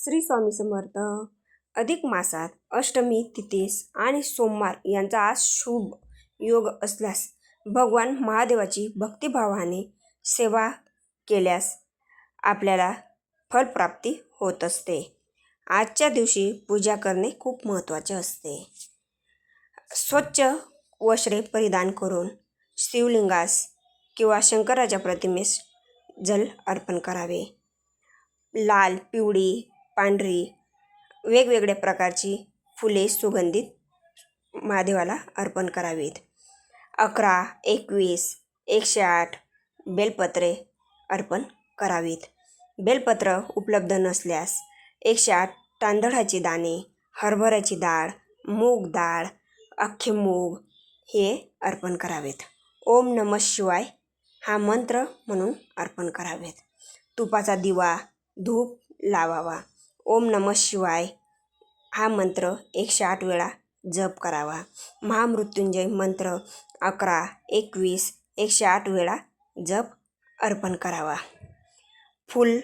श्री स्वामी समर्थ. अधिक मासात अष्टमी तिथीस आणि सोमवार यांचा आज शुभ योग असल्यास भगवान महादेवाची भक्तिभावाने सेवा केल्यास आपल्याला फलप्राप्ती होत असते. आजच्या दिवशी पूजा करणे खूप महत्त्वाचे असते. स्वच्छ वस्त्रे परिधान करून शिवलिंगास किंवा शंकराच्या प्रतिमेस जल अर्पण करावे. लाल, पिवळी, पांढरी वेगवेगळ्या प्रकारची फुले सुगंधित महादेवाला अर्पण करावीत. 11, 21, 108 बेलपत्रे अर्पण करावीत. बेलपत्र उपलब्ध नसल्यास 108 तांदळाची दाणे, हरभऱ्याची डाळ, मूग डाळ, अख्खे मूग हे अर्पण करावेत. ओम नमः शिवाय हा मंत्र म्हणून अर्पण करावेत. तुपाचा दिवा, धूप लावावा. ओम नमः शिवाय हा मंत्र 108 वेळा जप करावा. महामृत्युंजय मंत्र 11, 21, 108 वेळा जप अर्पण करावा. फूल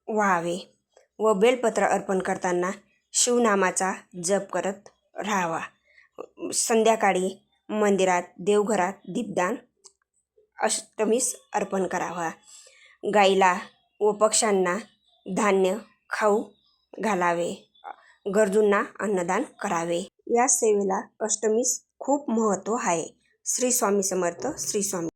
व्हावे व बेलपत्र अर्पण करताना शिवनामाचा जप करत राहावा. संध्याकाळी मंदिरात, देवघरात दीपदान अष्टमीस अर्पण करावा. गाईला व पक्ष्यांना धान्य खाऊ घालावे. गरजूंना अन्नदान करावे. या सेवेला अष्टमीस खूप महत्त्व आहे. श्री स्वामी समर्थ. श्री स्वामी